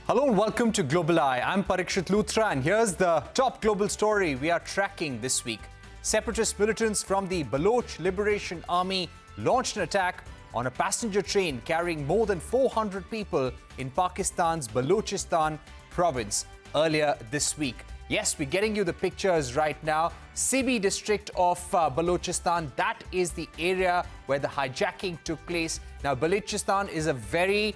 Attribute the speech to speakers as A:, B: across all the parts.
A: Hello and welcome to Global Eye. I'm Parikshit Luthra and here's the top global story we are tracking this week. Separatist militants from the Baloch Liberation Army launched an attack on a passenger train carrying more than 400 people in Pakistan's Balochistan province earlier this week. Yes, we're getting you the pictures right now. CB district of Balochistan, that is the area where the hijacking took place. Now, Balochistan is a very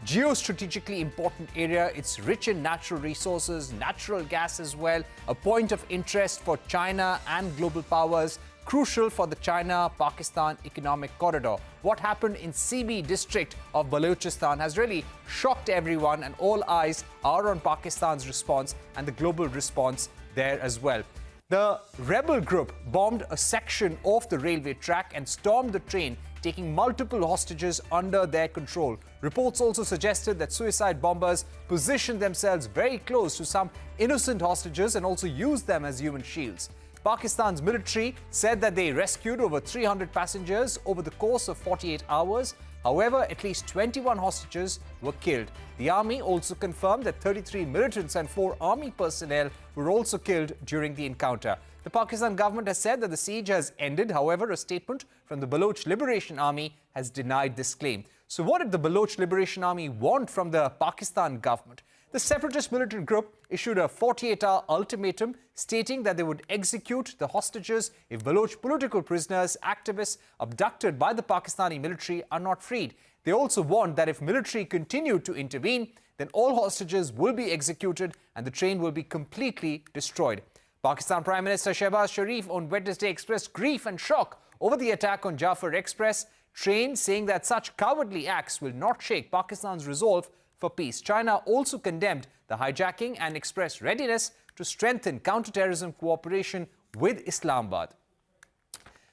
A: geostrategically important area. It's rich in natural resources, natural gas as well, a point of interest for China and global powers, crucial for the China-Pakistan economic corridor. What happened in CB district of Balochistan has really shocked everyone, and all eyes are on Pakistan's response and the global response there as well. The rebel group bombed a section of the railway track and stormed the train, taking multiple hostages under their control. Reports also suggested that suicide bombers positioned themselves very close to some innocent hostages and also used them as human shields. Pakistan's military said that they rescued over 300 passengers over the course of 48 hours. However, at least 21 hostages were killed. The army also confirmed that 33 militants and 4 army personnel were also killed during the encounter. The Pakistan government has said that the siege has ended. However, a statement from the Baloch Liberation Army has denied this claim. So what did the Baloch Liberation Army want from the Pakistan government? The separatist militant group issued a 48-hour ultimatum stating that they would execute the hostages if Baloch political prisoners, activists abducted by the Pakistani military are not freed. They also warned that if military continue to intervene, then all hostages will be executed and the train will be completely destroyed. Pakistan Prime Minister Shehbaz Sharif on Wednesday expressed grief and shock over the attack on Jafar Express train, saying that such cowardly acts will not shake Pakistan's resolve for peace. China also condemned the hijacking and expressed readiness to strengthen counter-terrorism cooperation with Islamabad.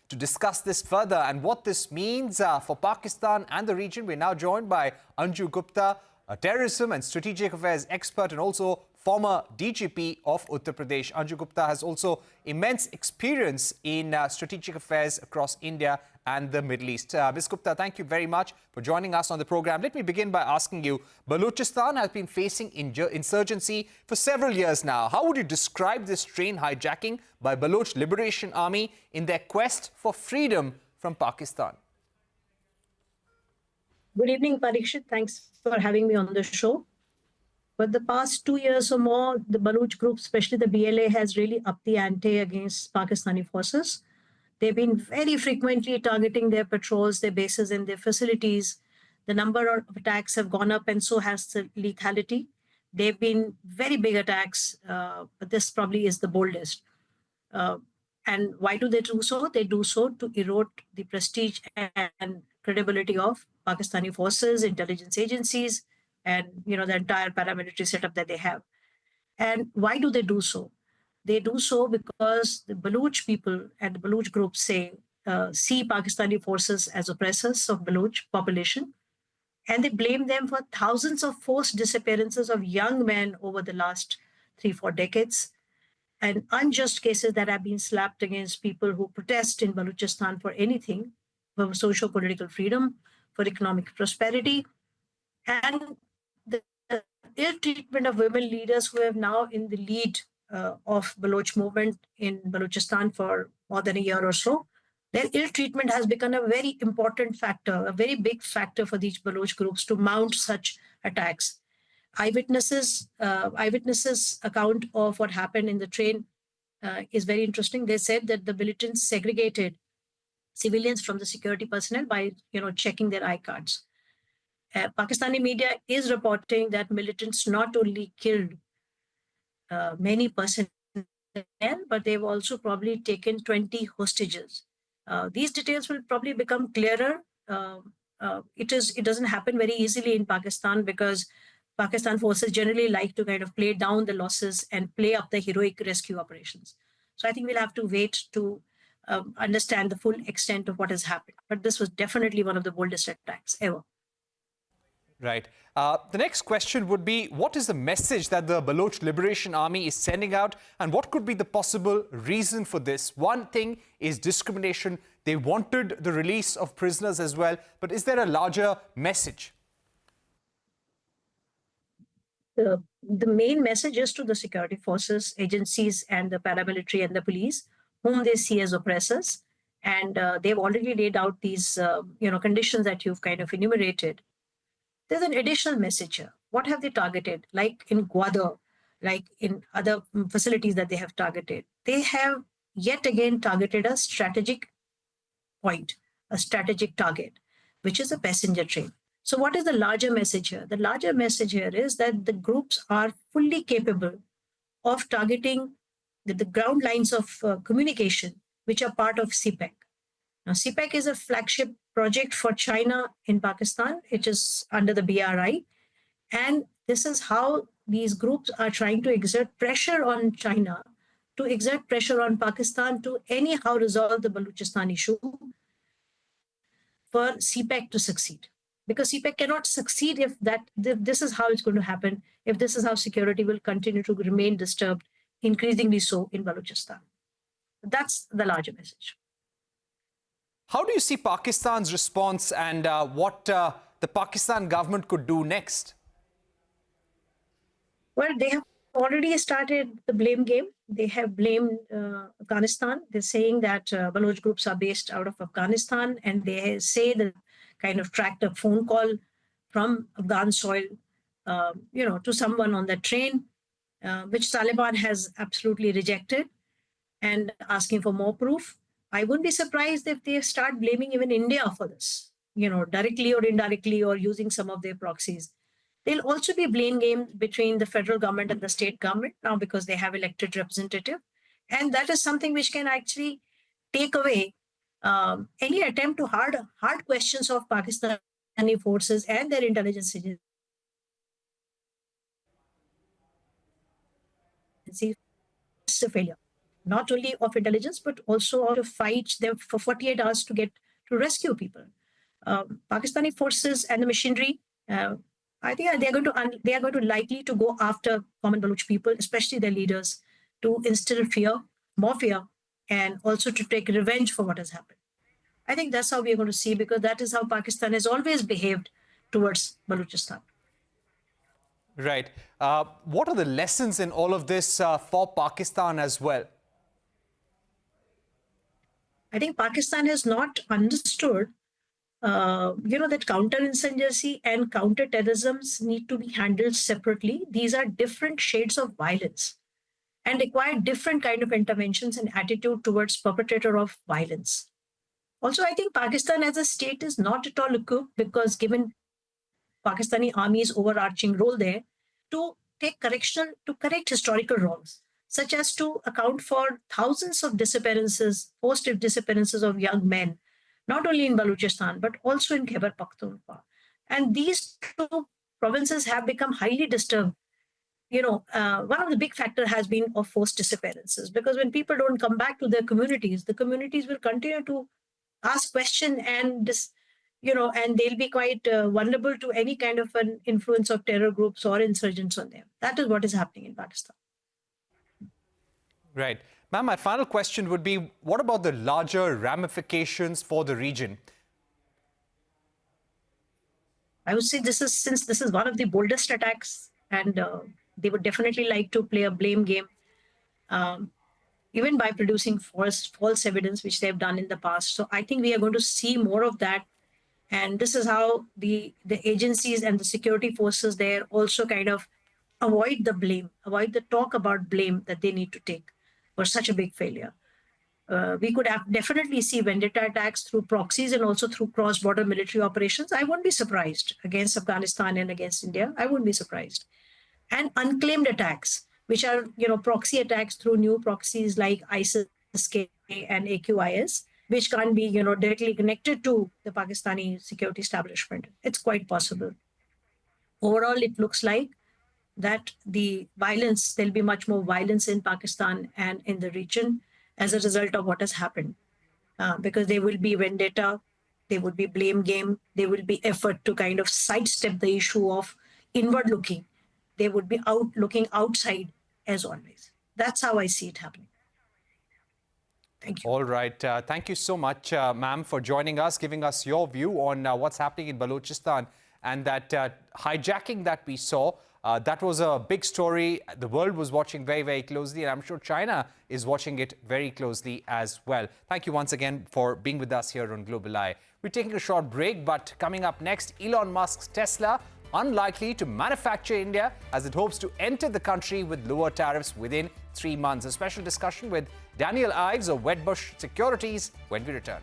A: To discuss this further and what this means for Pakistan and the region, we're now joined by Anju Gupta, a terrorism and strategic affairs expert and also former DGP of Uttar Pradesh. Anju Gupta has also immense experience in strategic affairs across India and the Middle East. Ms. Gupta, thank you very much for joining us on the program. Let me begin by asking you, Balochistan has been facing insurgency for several years now. How would you describe this train hijacking by Baloch Liberation Army in their quest for freedom from Pakistan?
B: Good evening, Parikshit. Thanks for having me on the show. For the past 2 years or more, the Baloch group, especially the BLA, has really upped the ante against Pakistani forces. They've been very frequently targeting their patrols, their bases and their facilities. The number of attacks have gone up and so has the lethality. They've been very big attacks, but this probably is the boldest. And why do they do so? They do so to erode the prestige and credibility of Pakistani forces, intelligence agencies, and the entire paramilitary setup that they have. And why do they do so? They do so because the Baloch people and the Baloch group see Pakistani forces as oppressors of Baloch population, and they blame them for thousands of forced disappearances of young men over the last 3-4 decades, and unjust cases that have been slapped against people who protest in Balochistan for anything, for socio-political freedom, for economic prosperity, and the ill treatment of women leaders who have now in the lead of Baloch movement in Balochistan for more than a year or so. Their ill treatment has become a very important factor, a very big factor for these Baloch groups to mount such attacks. Eyewitnesses account of what happened in the train is very interesting. They said that the militants segregated civilians from the security personnel by checking their eye cards. Pakistani media is reporting that militants not only killed many personnel, but they've also probably taken 20 hostages. These details will probably become clearer. It doesn't happen very easily in Pakistan because Pakistan forces generally like to kind of play down the losses and play up the heroic rescue operations. So I think we'll have to wait to understand the full extent of what has happened. But this was definitely one of the boldest attacks ever.
A: Right. The next question would be, what is the message that the Baloch Liberation Army is sending out and what could be the possible reason for this? One thing is discrimination. They wanted the release of prisoners as well. But is there a larger message?
B: the main message is to the security forces, agencies, and the paramilitary and the police, whom they see as oppressors. And they've already laid out these, conditions that you've kind of enumerated. There's an additional message here. What have they targeted? Like in Gwadar, like in other facilities that they have targeted, they have yet again targeted a strategic point, a strategic target, which is a passenger train. So what is the larger message here? The larger message here is that the groups are fully capable of targeting the ground lines of communication, which are part of CPEC. Now, CPEC is a flagship project for China in Pakistan. It is under the BRI. And this is how these groups are trying to exert pressure on China, to exert pressure on Pakistan to anyhow resolve the Balochistan issue for CPEC to succeed. Because CPEC cannot succeed if this is how it's going to happen, if this is how security will continue to remain disturbed, increasingly so in Balochistan. That's the larger message.
A: How do you see Pakistan's response and what the Pakistan government could do next?
B: Well, they have already started the blame game. They have blamed Afghanistan. They're saying that Baloch groups are based out of Afghanistan, and they say that kind of tracked a phone call from Afghan soil, to someone on the train, which Taliban has absolutely rejected and asking for more proof. I wouldn't be surprised if they start blaming even India for this, directly or indirectly, or using some of their proxies. There'll also be blame game between the federal government and the state government now, because they have elected representative. And that is something which can actually take away any attempt to hard questions of Pakistani forces and their intelligence agencies. It's a failure, not only of intelligence, but also to fight them for 48 hours to rescue people. Pakistani forces and the machinery, I think they are going to likely to go after common Baloch people, especially their leaders, to instill fear, more fear, and also to take revenge for what has happened. I think that's how we are going to see, because that is how Pakistan has always behaved towards Balochistan.
A: Right. What are the lessons in all of this for Pakistan as well?
B: I think Pakistan has not understood that counterinsurgency and counterterrorism need to be handled separately. These are different shades of violence and require different kind of interventions and attitude towards perpetrator of violence. Also, I think Pakistan as a state is not at all equipped, because given Pakistani Army's overarching role there, to correct historical wrongs, such as to account for thousands of disappearances, forced disappearances of young men, not only in Balochistan, but also in Khyber Pakhtunkhwa. And these two provinces have become highly disturbed. One of the big factors has been of forced disappearances, because when people don't come back to their communities, the communities will continue to ask questions and and they'll be quite vulnerable to any kind of an influence of terror groups or insurgents on them. That is what is happening in Pakistan.
A: Right. Ma'am, my final question would be, what about the larger ramifications for the region?
B: I would say since this is one of the boldest attacks, and they would definitely like to play a blame game, even by producing false evidence, which they've done in the past. So I think we are going to see more of that. And this is how the agencies and the security forces there also kind of avoid the talk about blame that they need to take for such a big failure. We could definitely see vendetta attacks through proxies and also through cross-border military operations. I wouldn't be surprised against Afghanistan and against India. I wouldn't be surprised. And unclaimed attacks, which are proxy attacks through new proxies like ISIS-K and AQIS, which can't be directly connected to the Pakistani security establishment. It's quite possible. Overall, it looks like that there'll be much more violence in Pakistan and in the region as a result of what has happened. Because there will be vendetta, there would be blame game, there will be effort to kind of sidestep the issue of inward looking. They would be looking outside as always. That's how I see it happening. Thank you.
A: All right. Thank you so much, ma'am, for joining us, giving us your view on what's happening in Balochistan and that hijacking that we saw. That was a big story. The world was watching very, very closely, and I'm sure China is watching it very closely as well. Thank you once again for being with us here on Global Eye. We're taking a short break, but coming up next, Elon Musk's Tesla unlikely to manufacture India as it hopes to enter the country with lower tariffs within 3 months. A special discussion with Daniel Ives of Wedbush Securities when we return.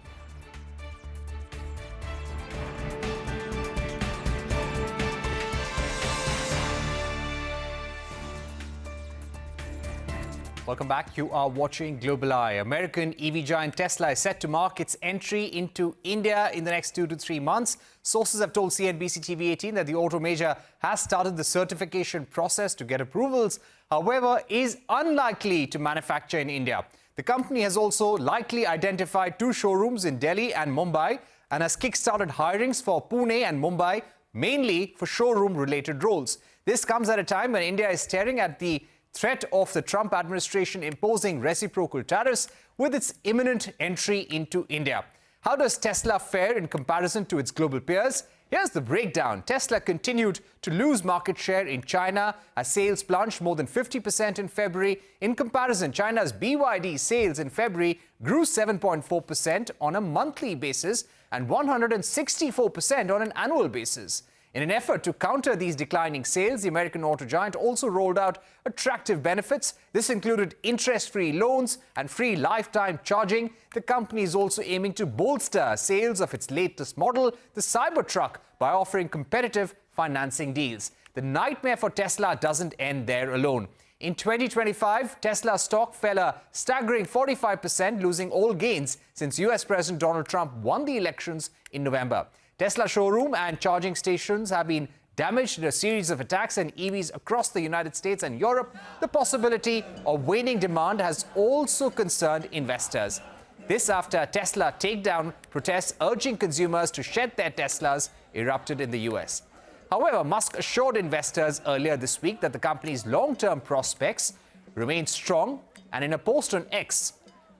A: Welcome back. You are watching Global Eye. American EV giant Tesla is set to mark its entry into India in the next 2 to 3 months. Sources have told CNBC-TV18 that the auto major has started the certification process to get approvals, however, is unlikely to manufacture in India. The company has also likely identified 2 showrooms in Delhi and Mumbai and has kick-started hirings for Pune and Mumbai, mainly for showroom-related roles. This comes at a time when India is staring at the threat of the Trump administration imposing reciprocal tariffs with its imminent entry into India. How does Tesla fare in comparison to its global peers? Here's the breakdown. Tesla continued to lose market share in China as sales plunged more than 50% in February. In comparison, China's BYD sales in February grew 7.4% on a monthly basis and 164% on an annual basis. In an effort to counter these declining sales, the American auto giant also rolled out attractive benefits. This included interest-free loans and free lifetime charging. The company is also aiming to bolster sales of its latest model, the Cybertruck, by offering competitive financing deals. The nightmare for Tesla doesn't end there alone. In 2025, Tesla stock fell a staggering 45%, losing all gains since US President Donald Trump won the elections in November. Tesla showroom and charging stations have been damaged in a series of attacks on EVs across the United States and Europe. The possibility of waning demand has also concerned investors. This after Tesla takedown protests urging consumers to shed their Teslas erupted in the US. However, Musk assured investors earlier this week that the company's long-term prospects remain strong, and in a post on X,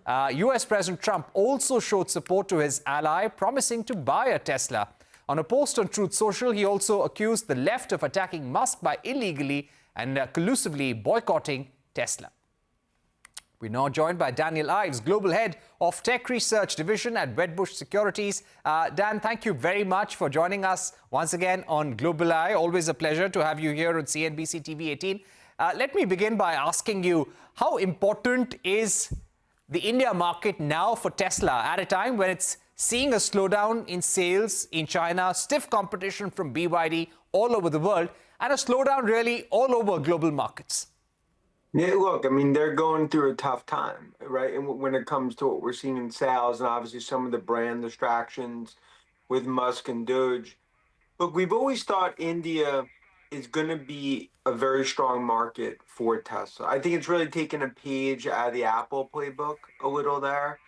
A: US President Trump also showed support to his ally, promising to buy a Tesla. On a post on Truth Social, he also accused the left of attacking Musk by illegally and collusively boycotting Tesla. We're now joined by Daniel Ives, Global Head of Tech Research Division at Wedbush Securities. Dan, thank you very much for joining us once again on Global Eye. Always a pleasure to have you here on CNBC-TV18. Let me begin by asking you, how important is the India market now for Tesla at a time when it's seeing a slowdown in sales in China, stiff competition from BYD all over the world, and a slowdown really all over global markets?
C: Yeah, look, I mean, they're going through a tough time, right? And when it comes to what we're seeing in sales and obviously some of the brand distractions with Musk and Doge. Look, we've always thought India is going to be a very strong market for Tesla. I think it's really taken a page out of the Apple playbook a little there.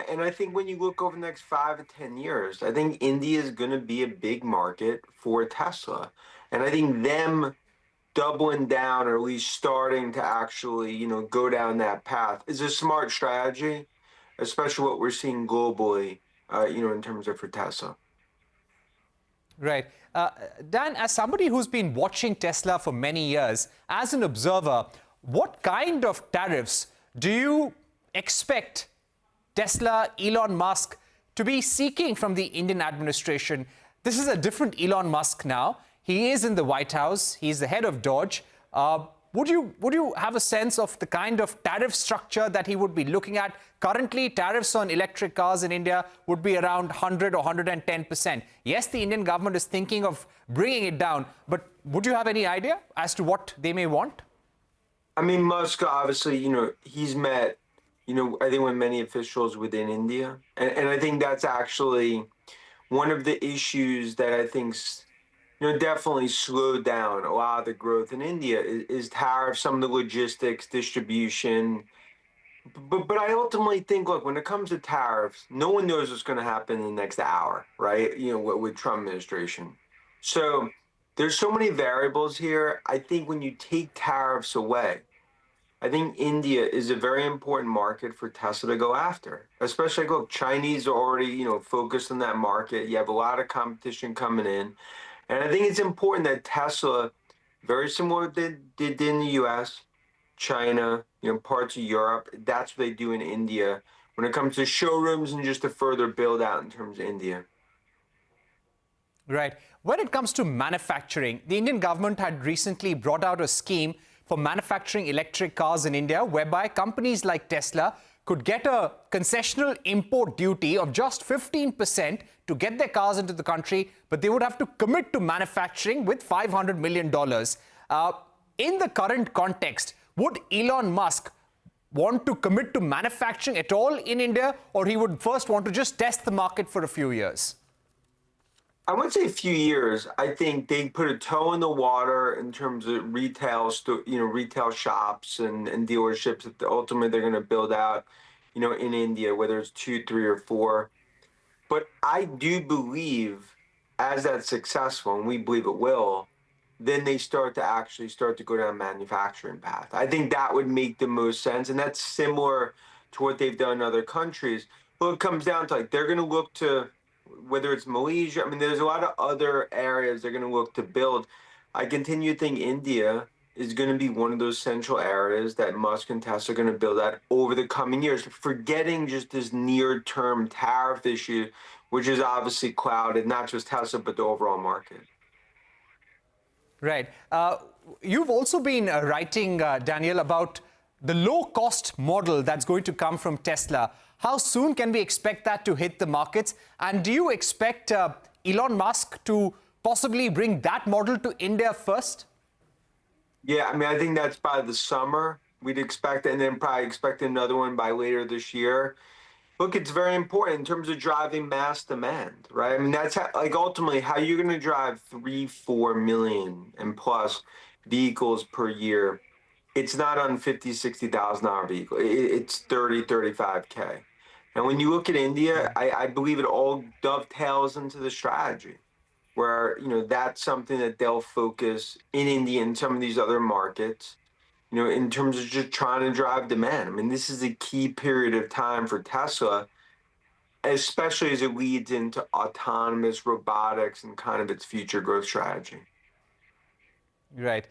C: And I think when you look over the next 5 to 10 years, I think India is going to be a big market for Tesla. And I think them doubling down, or at least starting to actually, go down that path is a smart strategy, especially what we're seeing globally, in terms of for Tesla.
A: Right. Dan, as somebody who's been watching Tesla for many years, as an observer, what kind of tariffs do you expect Tesla, Elon Musk, to be seeking from the Indian administration? This is a different Elon Musk now. He is in the White House. He's the head of Dodge. Would you have a sense of the kind of tariff structure that he would be looking at? Currently, tariffs on electric cars in India would be around 100 or 110%. Yes, the Indian government is thinking of bringing it down, but would you have any idea as to what they may want?
C: I mean, Musk, obviously, he's met, I think with many officials within India. And I think that's actually one of the issues that I think's definitely slowed down a lot of the growth in India is tariffs, some of the logistics, distribution. But I ultimately think, look, when it comes to tariffs, no one knows what's going to happen in the next hour, right? With Trump administration. So there's so many variables here. I think when you take tariffs away, I think India is a very important market for Tesla to go after. Especially, look, Chinese are already, focused on that market. You have a lot of competition coming in. And I think it's important that Tesla very similar to what they did in the US, China, parts of Europe. That's what they do in India when it comes to showrooms and just to further build out in terms of India.
A: Right. When it comes to manufacturing, the Indian government had recently brought out a scheme for manufacturing electric cars in India, whereby companies like Tesla could get a concessional import duty of just 15% to get their cars into the country, but they would have to commit to manufacturing with $500 million. In the current context, would Elon Musk want to commit to manufacturing at all in India, or he would first want to just test the market for a few years?
C: I would say a few years. I think they put a toe in the water in terms of retail shops and dealerships that ultimately they're going to build out, in India, whether it's 2, 3, or 4. But I do believe as that's successful, and we believe it will, then they start to go down manufacturing path. I think that would make the most sense. And that's similar to what they've done in other countries. Well, it comes down to they're going to look to, whether it's Malaysia, there's a lot of other areas they're going to look to build. I continue to think India is going to be one of those central areas that Musk and Tesla are going to build out over the coming years, forgetting just this near-term tariff issue, which is obviously clouded not just Tesla, but the overall market.
A: Right. You've also been writing, Daniel, about the low-cost model that's going to come from Tesla. How soon can we expect that to hit the markets? And do you expect Elon Musk to possibly bring that model to India first?
C: Yeah, I think that's by the summer. We'd expect it, and then probably expect another one by later this year. Look, it's very important in terms of driving mass demand, right? That's ultimately how you're going to drive 3, 4 million and plus vehicles per year. It's not on $50,000, $60,000 vehicle. It's 30, 35K. And when you look at India, I believe it all dovetails into the strategy where, that's something that they'll focus in India and some of these other markets, in terms of just trying to drive demand. This is a key period of time for Tesla, especially as it leads into autonomous robotics and kind of its future growth strategy.
A: Right.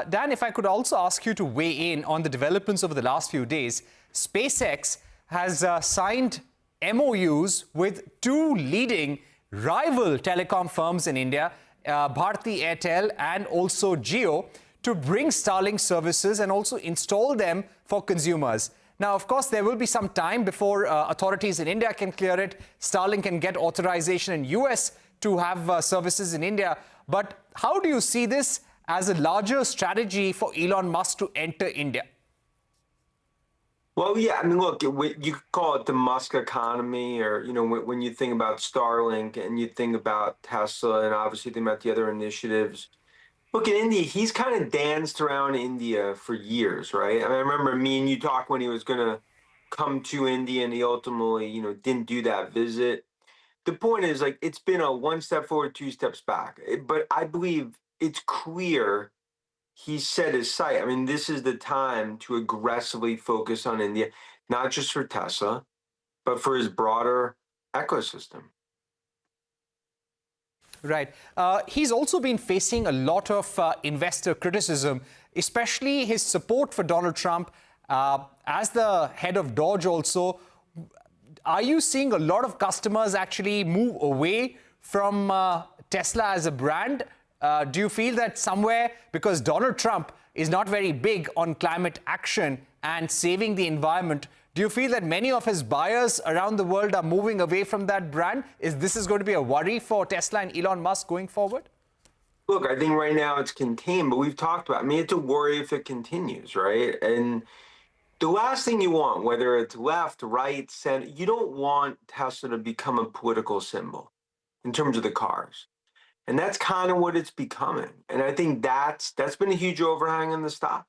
A: Dan, if I could also ask you to weigh in on the developments over the last few days. SpaceX has signed MOUs with 2 leading rival telecom firms in India, Bharti Airtel and also Jio, to bring Starlink services and also install them for consumers. Now, of course, there will be some time before authorities in India can clear it. Starlink can get authorization in US to have services in India. But how do you see this as a larger strategy for Elon Musk to enter India?
C: Well, yeah, look, you could call it the Musk economy, or, when you think about Starlink and you think about Tesla and obviously think about the other initiatives. Look, in India, he's kind of danced around India for years, right? I remember me and you talked when he was going to come to India and he ultimately, didn't do that visit. The point is, it's been a 1 step forward, 2 steps back. But I believe it's clear he set his sight. This is the time to aggressively focus on India, not just for Tesla, but for his broader ecosystem.
A: Right. He's also been facing a lot of investor criticism, especially his support for Donald Trump as the head of Dodge also. Are you seeing a lot of customers actually move away from Tesla as a brand? Do you feel that somewhere, because Donald Trump is not very big on climate action and saving the environment, do you feel that many of his buyers around the world are moving away from that brand? Is this going to be a worry for Tesla and Elon Musk going forward?
C: Look, I think right now it's contained, but we've talked about, it's a worry if it continues, right? And the last thing you want, whether it's left, right, center, you don't want Tesla to become a political symbol in terms of the cars. And that's kind of what it's becoming. And I think that's been a huge overhang on the stock.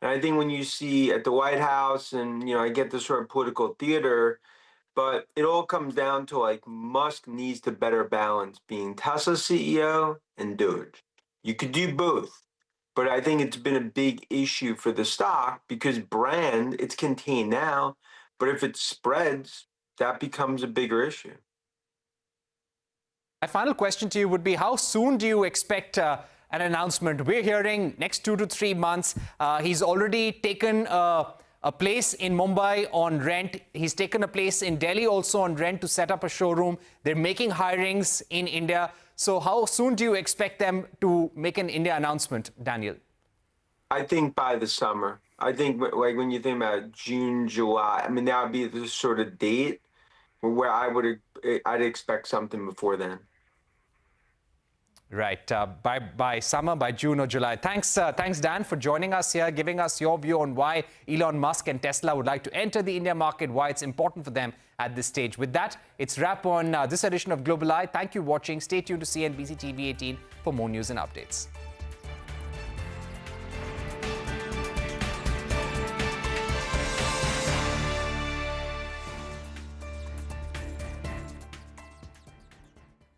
C: And I think when you see at the White House and, I get this sort of political theater, but it all comes down to Musk needs to better balance being Tesla CEO and Doge. You could do both. But I think it's been a big issue for the stock because brand, it's contained now. But if it spreads, that becomes a bigger issue.
A: My final question to you would be, how soon do you expect an announcement. We're hearing next 2 to 3 months. He's already taken a place in Mumbai on rent. He's taken a place in Delhi also on rent to set up a showroom. They're making hirings in India. So how soon do you expect them to make an India announcement, Daniel?
C: I think by the summer. I think like when you think about June, July, I mean, that would be the sort of date where I'd expect something before then.
A: Right, by summer, by June or July. Thanks, Dan, for joining us here, giving us your view on why Elon Musk and Tesla would like to enter the India market, why it's important for them at this stage. With that, it's wrap on this edition of Global Eye. Thank you for watching. Stay tuned to CNBC TV 18 for more news and updates.